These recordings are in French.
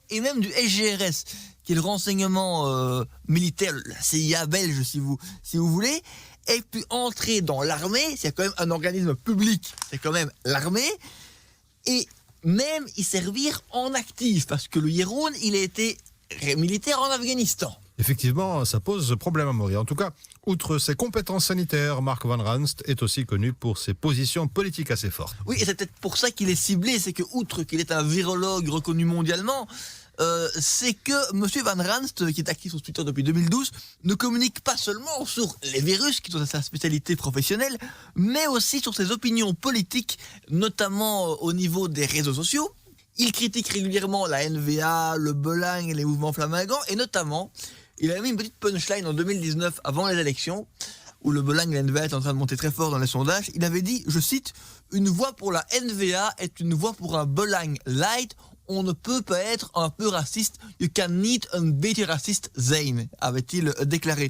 et même du SGRS, qui est le renseignement militaire, la CIA belge si vous voulez, ait pu entrer dans l'armée. C'est quand même un organisme public, c'est quand même l'armée, et même y servir en actif, parce que le Yeroun, il a été militaire en Afghanistan. Effectivement, ça pose problème à Maury. En tout cas, outre ses compétences sanitaires, Mark Van Ranst est aussi connu pour ses positions politiques assez fortes. Oui, et c'est peut-être pour ça qu'il est ciblé, c'est que, outre qu'il est un virologue reconnu mondialement, c'est que M. Van Ranst, qui est actif sur Twitter depuis 2012, ne communique pas seulement sur les virus, qui sont sa spécialité professionnelle, mais aussi sur ses opinions politiques, notamment au niveau des réseaux sociaux. Il critique régulièrement la NVA, le Belang et les mouvements flamingants, et notamment, il a mis une petite punchline en 2019, avant les élections, où le Belang et la NVA étaient en train de monter très fort dans les sondages. Il avait dit, je cite, « Une voix pour la NVA est une voix pour un Belang light. On ne peut pas être un peu raciste. You can need un better racist Zayn », avait-il déclaré.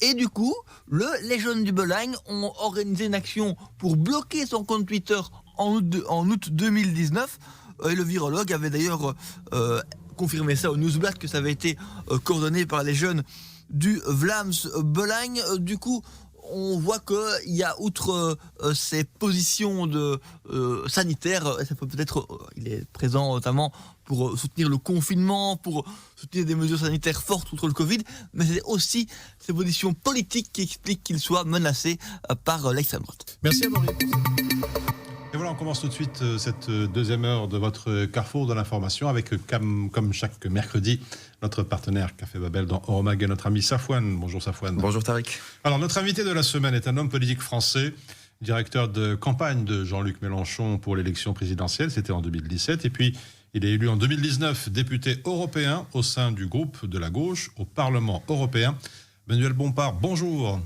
Et du coup, les jeunes du Belang ont organisé une action pour bloquer son compte Twitter en août 2019. Et le virologue avait d'ailleurs confirmé ça au Newsblad, que ça avait été coordonné par les jeunes du Vlaams Belang. Du coup, on voit qu'il y a, outre ces positions sanitaires, ça peut peut-être, il est présent notamment pour soutenir le confinement, pour soutenir des mesures sanitaires fortes contre le Covid, mais c'est aussi ces positions politiques qui expliquent qu'il soit menacé par l'extrême droite. Merci à Maury. Et voilà, on commence tout de suite cette deuxième heure de votre Carrefour de l'information avec, comme chaque mercredi, notre partenaire Café Babel dans Oromag et notre ami Safouane. Bonjour Safouane. Bonjour Tariq. Alors, notre invité de la semaine est un homme politique français, directeur de campagne de Jean-Luc Mélenchon pour l'élection présidentielle, c'était en 2017, et puis il est élu en 2019 député européen au sein du groupe de la gauche au Parlement européen. Manuel Bompard, bonjour.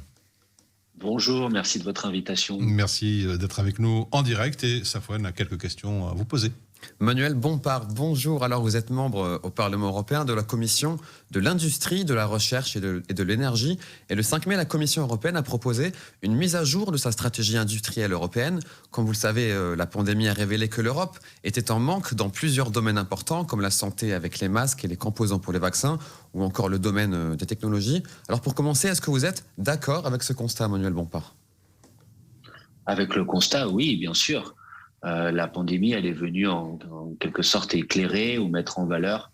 Bonjour, merci de votre invitation. Merci d'être avec nous en direct, et Safouane a quelques questions à vous poser. Manuel Bompard, bonjour. Alors vous êtes membre au Parlement européen de la Commission de l'Industrie, de la Recherche et de l'Énergie. Et le 5 mai, la Commission européenne a proposé une mise à jour de sa stratégie industrielle européenne. Comme vous le savez, la pandémie a révélé que l'Europe était en manque dans plusieurs domaines importants, comme la santé avec les masques et les composants pour les vaccins, ou encore le domaine des technologies. Alors pour commencer, est-ce que vous êtes d'accord avec ce constat, Manuel Bompard ? Avec le constat, oui, bien sûr. La pandémie, elle est venue en quelque sorte éclairer ou mettre en valeur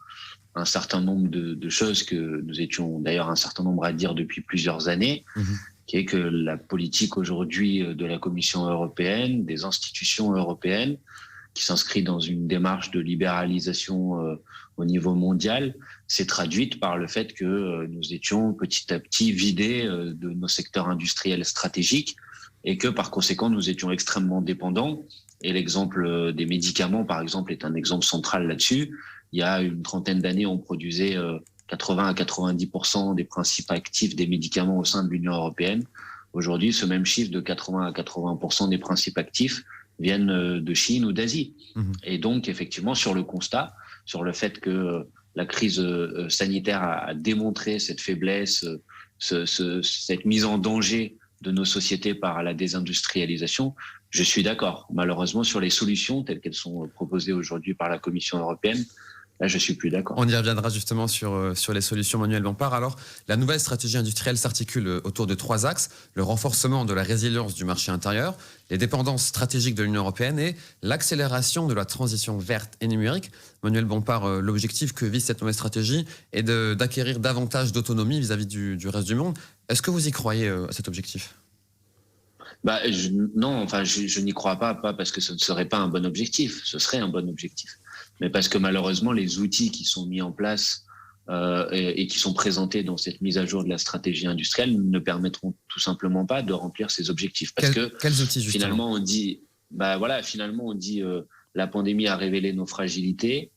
un certain nombre de choses que nous étions d'ailleurs un certain nombre à dire depuis plusieurs années, qui est que la politique aujourd'hui de la Commission européenne, des institutions européennes, qui s'inscrit dans une démarche de libéralisation au niveau mondial, s'est traduite par le fait que nous étions petit à petit vidés de nos secteurs industriels stratégiques et que par conséquent nous étions extrêmement dépendants. Et l'exemple des médicaments, par exemple, est un exemple central là-dessus. Il y a une trentaine d'années, on produisait 80 à 90% des principes actifs des médicaments au sein de l'Union européenne. Aujourd'hui, ce même chiffre de 80 à 80% des principes actifs viennent de Chine ou d'Asie. Et donc, effectivement, sur le constat, sur le fait que la crise sanitaire a démontré cette faiblesse, cette mise en danger de nos sociétés par la désindustrialisation, je suis d'accord. Malheureusement, sur les solutions telles qu'elles sont proposées aujourd'hui par la Commission européenne, là, je suis plus d'accord. On y reviendra justement sur les solutions, Manuel Bompard. Alors, la nouvelle stratégie industrielle s'articule autour de 3 axes. Le renforcement de la résilience du marché intérieur, les dépendances stratégiques de l'Union européenne et l'accélération de la transition verte et numérique. Manuel Bompard, l'objectif que vise cette nouvelle stratégie est d'acquérir davantage d'autonomie vis-à-vis du reste du monde. Est-ce que vous y croyez à cet objectif ? Non, je n'y crois pas parce que ce ne serait pas un bon objectif. Ce serait un bon objectif, mais parce que malheureusement les outils qui sont mis en place et qui sont présentés dans cette mise à jour de la stratégie industrielle ne permettront tout simplement pas de remplir ces objectifs. Parce quels outils justement ? Finalement on dit la pandémie a révélé nos fragilités,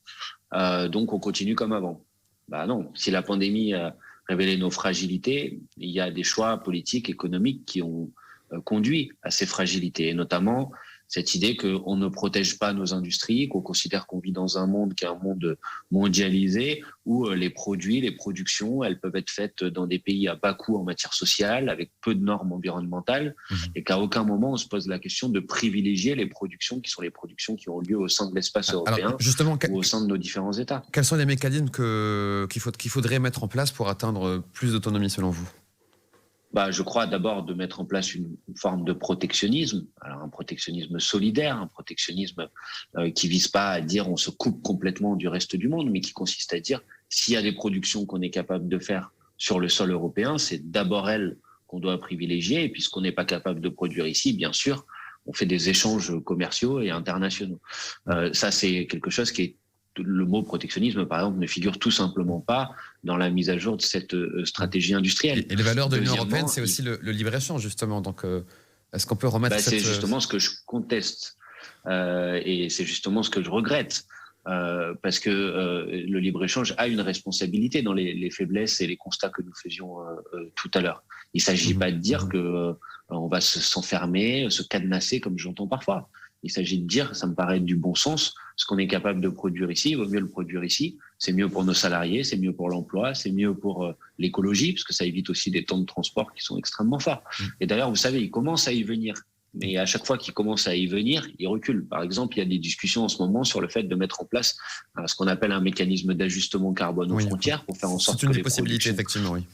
donc on continue comme avant. Non, si la pandémie a révélé nos fragilités, il y a des choix politiques, économiques qui ont conduit à ces fragilités, et notamment Cette idée qu'on ne protège pas nos industries, qu'on considère qu'on vit dans un monde qui est un monde mondialisé, où les produits, les productions, elles peuvent être faites dans des pays à bas coût en matière sociale, avec peu de normes environnementales, et qu'à aucun moment on se pose la question de privilégier les productions qui sont les productions qui ont lieu au sein de l'espace européen. Alors, justement, ou au sein de nos différents États. Quels sont les mécanismes qu'il faudrait mettre en place pour atteindre plus d'autonomie selon vous ? Je crois d'abord de mettre en place une forme de protectionnisme, alors un protectionnisme solidaire, un protectionnisme qui vise pas à dire on se coupe complètement du reste du monde, mais qui consiste à dire s'il y a des productions qu'on est capable de faire sur le sol européen, c'est d'abord elles qu'on doit privilégier, et puis ce qu'on n'est pas capable de produire ici, bien sûr, on fait des échanges commerciaux et internationaux. Ça, c'est quelque chose qui est... Le mot protectionnisme, par exemple, ne figure tout simplement pas dans la mise à jour de cette stratégie industrielle. Et les valeurs de l'Union européenne, c'est aussi le libre-échange, justement. Donc, est-ce qu'on peut remettre C'est justement ce que je conteste. Et c'est justement ce que je regrette. Parce que le libre-échange a une responsabilité dans les faiblesses et les constats que nous faisions tout à l'heure. Il ne s'agit pas de dire qu'on va s'enfermer, se cadenasser, comme j'entends parfois. Il s'agit de dire, ça me paraît du bon sens, ce qu'on est capable de produire ici, il vaut mieux le produire ici. C'est mieux pour nos salariés, c'est mieux pour l'emploi, c'est mieux pour l'écologie, parce que ça évite aussi des temps de transport qui sont extrêmement forts. Et d'ailleurs, vous savez, il commence à y venir. Mais à chaque fois qu'il commence à y venir, il recule. Par exemple, il y a des discussions en ce moment sur le fait de mettre en place ce qu'on appelle un mécanisme d'ajustement carbone aux frontières pour faire en sorte que les C'est une des possibilités, effectivement, oui.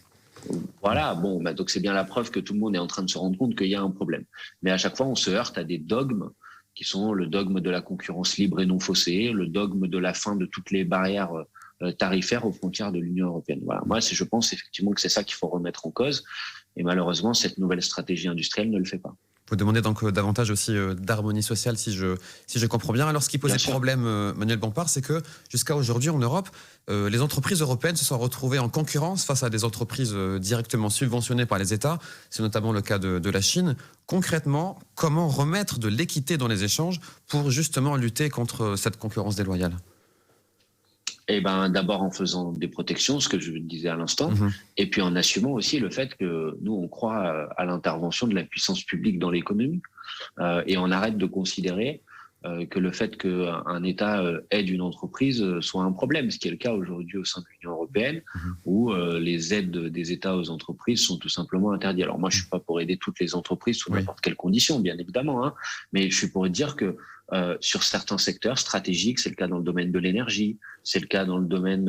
Voilà, donc c'est bien la preuve que tout le monde est en train de se rendre compte qu'il y a un problème. Mais à chaque fois, on se heurte à des dogmes qui sont le dogme de la concurrence libre et non faussée, le dogme de la fin de toutes les barrières tarifaires aux frontières de l'Union européenne. Voilà. Moi, je pense effectivement que c'est ça qu'il faut remettre en cause. Et malheureusement, cette nouvelle stratégie industrielle ne le fait pas. Vous demandez donc davantage aussi d'harmonie sociale, si je comprends bien. Alors, ce qui posait problème, Manuel Bompard, c'est que jusqu'à aujourd'hui, en Europe, les entreprises européennes se sont retrouvées en concurrence face à des entreprises directement subventionnées par les États. C'est notamment le cas de la Chine. Concrètement, comment remettre de l'équité dans les échanges pour justement lutter contre cette concurrence déloyale ? D'abord en faisant des protections, ce que je disais à l'instant, et puis en assumant aussi le fait que nous, on croit à l'intervention de la puissance publique dans l'économie, et on arrête de considérer que le fait qu'un État aide une entreprise soit un problème, ce qui est le cas aujourd'hui au sein de l'Union européenne, où les aides des États aux entreprises sont tout simplement interdites. Alors moi, je ne suis pas pour aider toutes les entreprises sous n'importe quelle condition, bien évidemment, mais je suis pour dire que sur certains secteurs stratégiques, c'est le cas dans le domaine de l'énergie, c'est le cas dans le domaine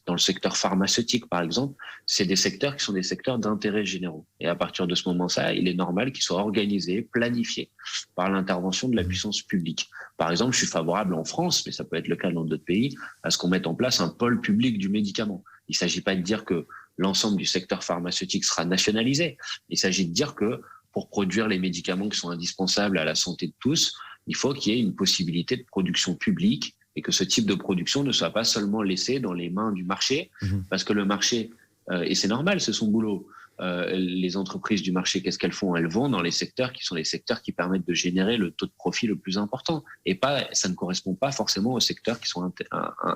dans le secteur pharmaceutique, par exemple. C'est des secteurs qui sont des secteurs d'intérêt généraux. Et à partir de ce moment-là, il est normal qu'ils soient organisés, planifiés par l'intervention de la puissance publique. Par exemple, je suis favorable en France, mais ça peut être le cas dans d'autres pays, à ce qu'on mette en place un pôle public du médicament. Il ne s'agit pas de dire que l'ensemble du secteur pharmaceutique sera nationalisé. Il s'agit de dire que pour produire les médicaments qui sont indispensables à la santé de tous, il faut qu'il y ait une possibilité de production publique et que ce type de production ne soit pas seulement laissé dans les mains du marché, parce que le marché, et c'est normal, c'est son boulot, les entreprises du marché, qu'est-ce qu'elles font ? Elles vont dans les secteurs qui sont les secteurs qui permettent de générer le taux de profit le plus important. Et ça ne correspond pas forcément aux secteurs qui sont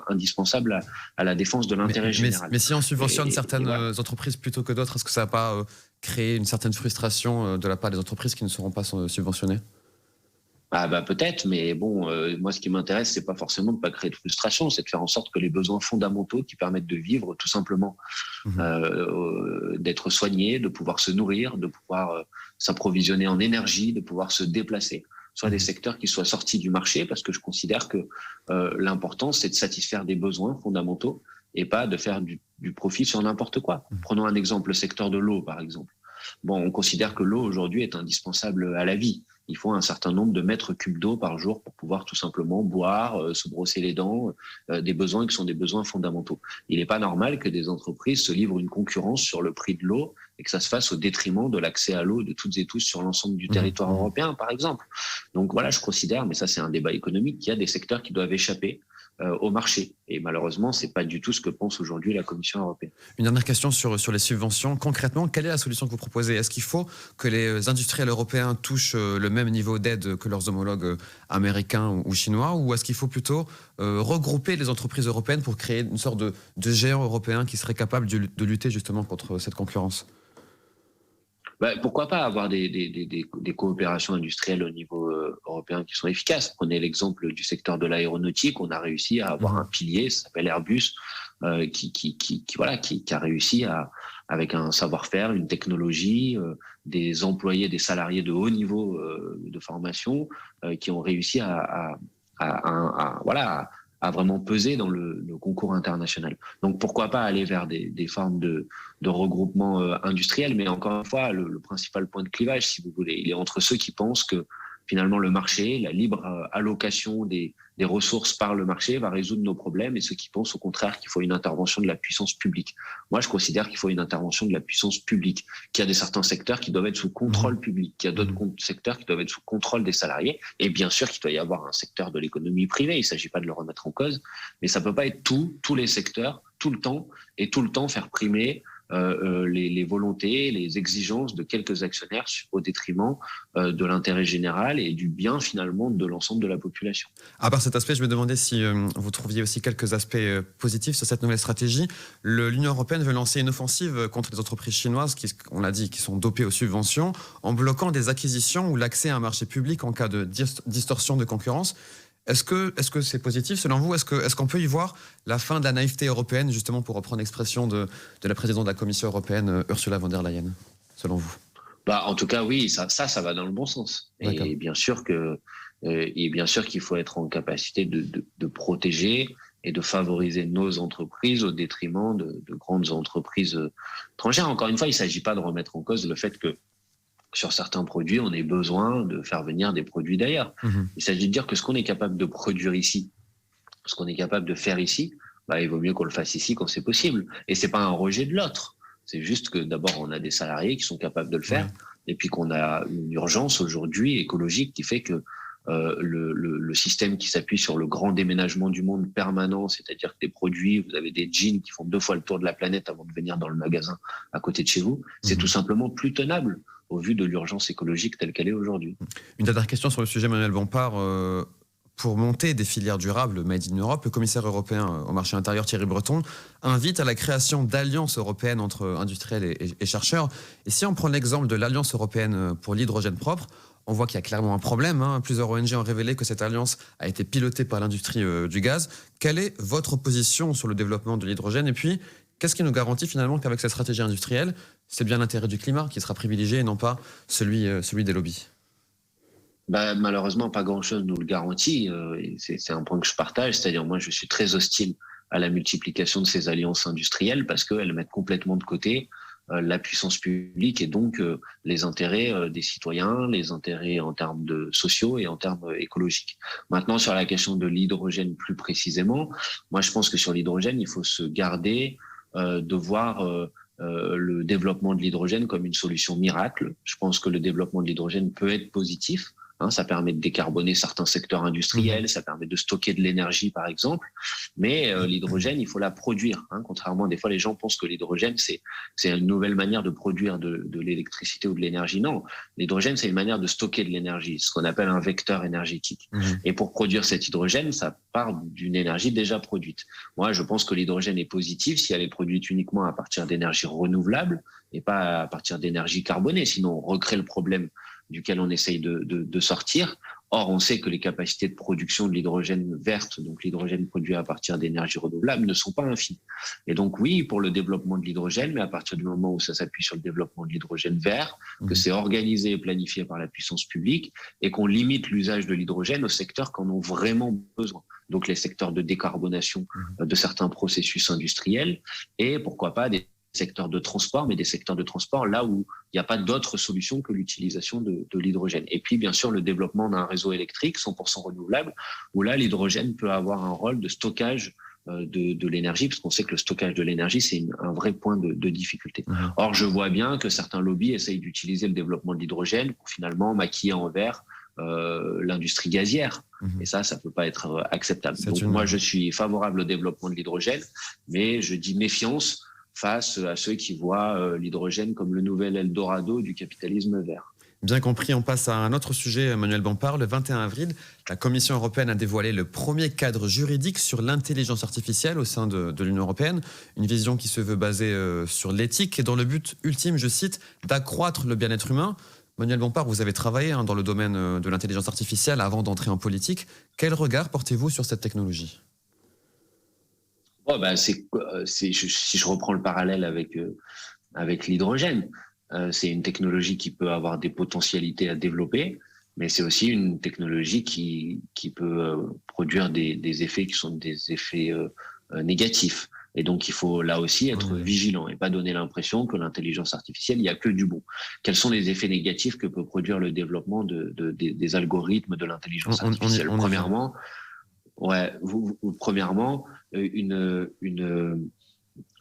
indispensables à la défense de l'intérêt général. Mais si on subventionne certaines entreprises plutôt que d'autres, est-ce que ça ne va pas créer une certaine frustration de la part des entreprises qui ne seront pas subventionnées ? Peut-être, mais moi ce qui m'intéresse, c'est pas forcément de pas créer de frustration, c'est de faire en sorte que les besoins fondamentaux qui permettent de vivre tout simplement, d'être soigné, de pouvoir se nourrir, de pouvoir s'approvisionner en énergie, de pouvoir se déplacer, soit des secteurs qui soient sortis du marché, parce que je considère que l'important c'est de satisfaire des besoins fondamentaux et pas de faire du profit sur n'importe quoi. Prenons un exemple, le secteur de l'eau par exemple. On considère que l'eau aujourd'hui est indispensable à la vie. Il faut un certain nombre de mètres cubes d'eau par jour pour pouvoir tout simplement boire, se brosser les dents, des besoins qui sont des besoins fondamentaux. Il n'est pas normal que des entreprises se livrent une concurrence sur le prix de l'eau et que ça se fasse au détriment de l'accès à l'eau de toutes et tous sur l'ensemble du territoire européen, par exemple. Donc voilà, je considère, mais ça c'est un débat économique, qu'il y a des secteurs qui doivent échapper au marché. Et malheureusement, ce n'est pas du tout ce que pense aujourd'hui la Commission européenne. Une dernière question sur les subventions. Concrètement, quelle est la solution que vous proposez ? Est-ce qu'il faut que les industriels européens touchent le même niveau d'aide que leurs homologues américains ou chinois ? Ou est-ce qu'il faut plutôt regrouper les entreprises européennes pour créer une sorte de géant européen qui serait capable de lutter justement contre cette concurrence ? Pourquoi pas avoir des coopérations industrielles au niveau européen qui sont efficaces. Prenez l'exemple du secteur de l'aéronautique. On a réussi à avoir un pilier, ça s'appelle Airbus, qui a réussi avec un savoir-faire, une technologie, des employés, des salariés de haut niveau de formation, qui ont réussi à vraiment peser dans le concours international. Donc pourquoi pas aller vers des formes de regroupement industriel, mais encore une fois, le principal point de clivage, si vous voulez, il est entre ceux qui pensent que finalement le marché, la libre allocation des ressources par le marché va résoudre nos problèmes, et ceux qui pensent au contraire qu'il faut une intervention de la puissance publique. Moi, je considère qu'il faut une intervention de la puissance publique, qu'il y a certains secteurs qui doivent être sous contrôle public, qu'il y a d'autres secteurs qui doivent être sous contrôle des salariés, et bien sûr qu'il doit y avoir un secteur de l'économie privée, il ne s'agit pas de le remettre en cause, mais ça ne peut pas être tous les secteurs, tout le temps faire primer les volontés, les exigences de quelques actionnaires au détriment de l'intérêt général et du bien finalement de l'ensemble de la population. À part cet aspect, je me demandais si vous trouviez aussi quelques aspects positifs sur cette nouvelle stratégie. L'Union européenne veut lancer une offensive contre les entreprises chinoises qui, on l'a dit, qui sont dopées aux subventions en bloquant des acquisitions ou l'accès à un marché public en cas de distorsion de concurrence. Est-ce que c'est positif selon vous ? Est-ce qu'on peut y voir la fin de la naïveté européenne, justement pour reprendre l'expression de la présidente de la Commission européenne, Ursula von der Leyen, selon vous ? En tout cas, oui, ça va dans le bon sens. Et bien sûr qu'il faut être en capacité de protéger et de favoriser nos entreprises au détriment de grandes entreprises étrangères. Encore une fois, il ne s'agit pas de remettre en cause le fait que sur certains produits, on ait besoin de faire venir des produits d'ailleurs. Il s'agit de dire que ce qu'on est capable de produire ici, ce qu'on est capable de faire ici, il vaut mieux qu'on le fasse ici quand c'est possible. Et c'est pas un rejet de l'autre. C'est juste que d'abord, on a des salariés qui sont capables de le faire, et puis qu'on a une urgence aujourd'hui écologique qui fait que le système qui s'appuie sur le grand déménagement du monde permanent, c'est-à-dire que des produits, vous avez des jeans qui font 2 fois le tour de la planète avant de venir dans le magasin à côté de chez vous, c'est tout simplement plus tenable au vu de l'urgence écologique telle qu'elle est aujourd'hui. Une dernière question sur le sujet, Manuel Bompard. Pour monter des filières durables Made in Europe, le commissaire européen au marché intérieur, Thierry Breton, invite à la création d'alliances européennes entre industriels et chercheurs. Et si on prend l'exemple de l'Alliance européenne pour l'hydrogène propre, on voit qu'il y a clairement un problème. Plusieurs ONG ont révélé que cette alliance a été pilotée par l'industrie du gaz. Quelle est votre position sur le développement de l'hydrogène ? Et puis, qu'est-ce qui nous garantit finalement qu'avec cette stratégie industrielle, c'est bien l'intérêt du climat qui sera privilégié et non pas celui des lobbies ? Malheureusement, pas grand-chose nous le garantit. C'est un point que je partage. C'est-à-dire, moi, je suis très hostile à la multiplication de ces alliances industrielles parce qu'elles mettent complètement de côté la puissance publique et donc les intérêts des citoyens, les intérêts en termes sociaux et en termes écologiques. Maintenant, sur la question de l'hydrogène plus précisément, moi, je pense que sur l'hydrogène, il faut se garder de voir le développement de l'hydrogène comme une solution miracle. Je pense que le développement de l'hydrogène peut être positif. Ça permet de décarboner certains secteurs industriels, ça permet de stocker de l'énergie, par exemple. Mais l'hydrogène, il faut la produire. Contrairement, des fois, les gens pensent que l'hydrogène, c'est une nouvelle manière de produire de l'électricité ou de l'énergie. Non, l'hydrogène, c'est une manière de stocker de l'énergie, ce qu'on appelle un vecteur énergétique. Et pour produire cet hydrogène, ça part d'une énergie déjà produite. Moi, je pense que l'hydrogène est positif si elle est produite uniquement à partir d'énergie renouvelable et pas à partir d'énergie carbonée. Sinon, on recrée le problème duquel on essaye de sortir. Or, on sait que les capacités de production de l'hydrogène verte, donc l'hydrogène produit à partir d'énergie renouvelable, ne sont pas infinies. Et donc oui, pour le développement de l'hydrogène, mais à partir du moment où ça s'appuie sur le développement de l'hydrogène vert, que c'est organisé et planifié par la puissance publique, et qu'on limite l'usage de l'hydrogène aux secteurs qui en ont vraiment besoin. Donc les secteurs de décarbonation de certains processus industriels, et pourquoi pas des secteurs de transport, mais des secteurs de transport là où il n'y a pas d'autre solution que l'utilisation de l'hydrogène. Et puis, bien sûr, le développement d'un réseau électrique 100% renouvelable, où là, l'hydrogène peut avoir un rôle de stockage de l'énergie, parce qu'on sait que le stockage de l'énergie, c'est un vrai point de difficulté. Or, je vois bien que certains lobbies essayent d'utiliser le développement de l'hydrogène pour finalement maquiller en vert l'industrie gazière. Et ça peut pas être acceptable. Donc, moi, je suis favorable au développement de l'hydrogène, mais je dis méfiance face à ceux qui voient l'hydrogène comme le nouvel Eldorado du capitalisme vert. Bien compris, on passe à un autre sujet, Manuel Bompard. Le 21 avril, la Commission européenne a dévoilé le premier cadre juridique sur l'intelligence artificielle au sein de l'Union européenne. Une vision qui se veut basée sur l'éthique et dont le but ultime, je cite, d'accroître le bien-être humain. Manuel Bompard, vous avez travaillé dans le domaine de l'intelligence artificielle avant d'entrer en politique. Quel regard portez-vous sur cette technologie ? Si je reprends le parallèle avec l'hydrogène, c'est une technologie qui peut avoir des potentialités à développer, mais c'est aussi une technologie qui peut produire des effets qui sont des effets négatifs. Et donc, il faut là aussi être vigilant et pas donner l'impression que l'intelligence artificielle, il n'y a que du bon. Quels sont les effets négatifs que peut produire le développement des algorithmes de l'intelligence artificielle ? Premièrement, une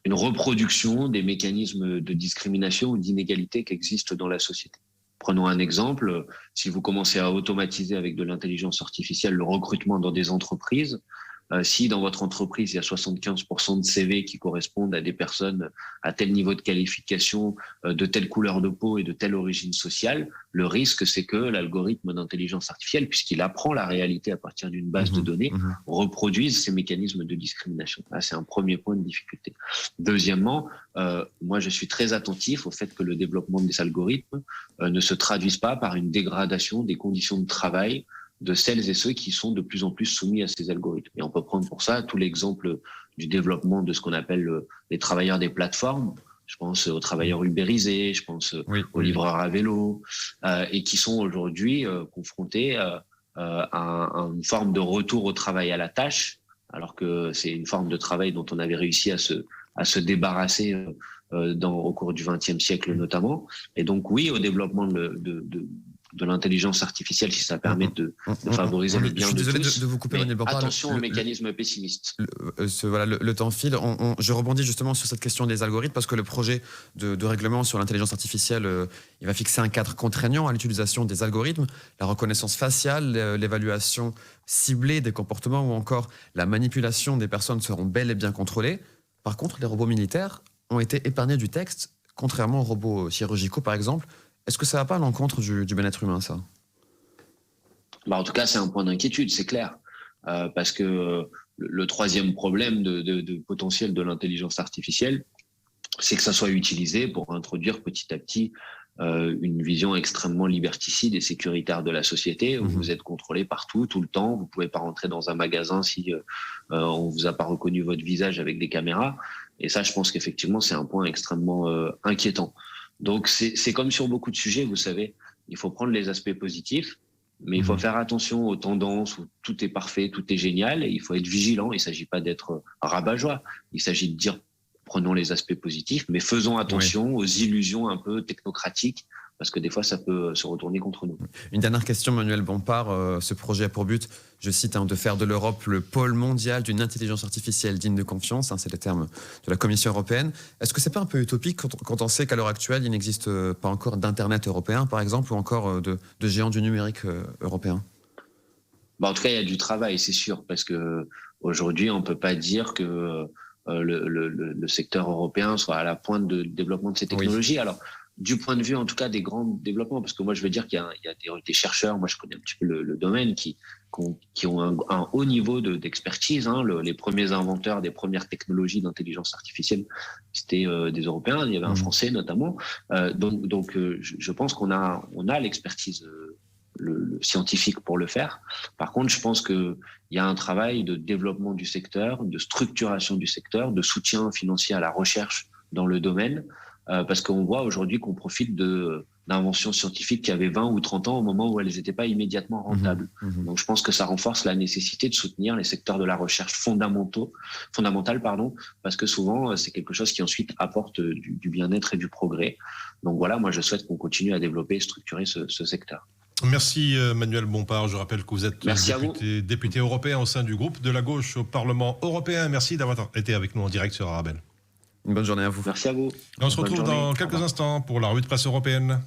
reproduction des mécanismes de discrimination ou d'inégalité qui existent dans la société. Prenons un exemple, si vous commencez à automatiser avec de l'intelligence artificielle le recrutement dans des entreprises, si dans votre entreprise, il y a 75% de CV qui correspondent à des personnes à tel niveau de qualification, de telle couleur de peau et de telle origine sociale, le risque, c'est que l'algorithme d'intelligence artificielle, puisqu'il apprend la réalité à partir d'une base de données, reproduise ces mécanismes de discrimination. Là, c'est un premier point de difficulté. Deuxièmement, moi, je suis très attentif au fait que le développement des algorithmes ne se traduise pas par une dégradation des conditions de travail de celles et ceux qui sont de plus en plus soumis à ces algorithmes. Et on peut prendre pour ça tout l'exemple du développement de ce qu'on appelle les travailleurs des plateformes. Je pense aux travailleurs ubérisés, je pense aux livreurs à vélo, et qui sont aujourd'hui confrontés à une forme de retour au travail à la tâche, alors que c'est une forme de travail dont on avait réussi à se débarrasser au cours du XXe siècle notamment. Et donc oui, au développement de l'intelligence artificielle, si ça permet de favoriser le bien de tous. Je suis désolé de vous couper, Manuel Bompard. Attention aux mécanismes pessimistes. Le temps file. Je rebondis justement sur cette question des algorithmes parce que le projet de règlement sur l'intelligence artificielle, il va fixer un cadre contraignant à l'utilisation des algorithmes, la reconnaissance faciale, l'évaluation ciblée des comportements ou encore la manipulation des personnes seront bel et bien contrôlées. Par contre, les robots militaires ont été épargnés du texte, contrairement aux robots chirurgicaux par exemple. Est-ce que ça ne va pas à l'encontre du bien-être humain, ça ? En tout cas, c'est un point d'inquiétude, c'est clair. Parce que le troisième problème de potentiel de l'intelligence artificielle, c'est que ça soit utilisé pour introduire petit à petit une vision extrêmement liberticide et sécuritaire de la société, où vous êtes contrôlé partout, tout le temps. Vous ne pouvez pas rentrer dans un magasin si on ne vous a pas reconnu votre visage avec des caméras. Et ça, je pense qu'effectivement, c'est un point extrêmement inquiétant. Donc, c'est comme sur beaucoup de sujets, vous savez, il faut prendre les aspects positifs, mais il faut faire attention aux tendances où tout est parfait, tout est génial, et il faut être vigilant. Il ne s'agit pas d'être rabat-joie, il s'agit de dire, prenons les aspects positifs, mais faisons attention aux illusions un peu technocratiques, parce que des fois, ça peut se retourner contre nous. Une dernière question, Manuel Bompard. Ce projet a pour but, je cite, de faire de l'Europe le pôle mondial d'une intelligence artificielle digne de confiance. C'est le terme de la Commission européenne. Est-ce que ce n'est pas un peu utopique quand on sait qu'à l'heure actuelle, il n'existe pas encore d'Internet européen, par exemple, ou encore de géants du numérique européen ? En tout cas, il y a du travail, c'est sûr, parce qu'aujourd'hui, on ne peut pas dire que le secteur européen soit à la pointe de développement de ces technologies. Oui. Alors, du point de vue, en tout cas, des grands développements, parce que moi, je veux dire qu'il y a des chercheurs, moi, je connais un petit peu le domaine, qui ont un haut niveau d'expertise. Les premiers inventeurs des premières technologies d'intelligence artificielle, c'était des Européens. Il y avait un Français, notamment. Donc, je pense qu'on a l'expertise le scientifique pour le faire. Par contre, je pense qu'il y a un travail de développement du secteur, de structuration du secteur, de soutien financier à la recherche dans le domaine, parce qu'on voit aujourd'hui qu'on profite d'inventions scientifiques qui avaient 20 ou 30 ans au moment où elles n'étaient pas immédiatement rentables. Donc je pense que ça renforce la nécessité de soutenir les secteurs de la recherche fondamentale, parce que souvent c'est quelque chose qui ensuite apporte du bien-être et du progrès. Donc voilà, moi je souhaite qu'on continue à développer et structurer ce secteur. Merci Manuel Bompard. Je rappelle que vous êtes député européen au sein du groupe de la gauche au Parlement européen. Merci d'avoir été avec nous en direct sur Arabelle. Une bonne journée à vous. Merci à vous. Et on se retrouve dans quelques instants pour la revue de presse européenne.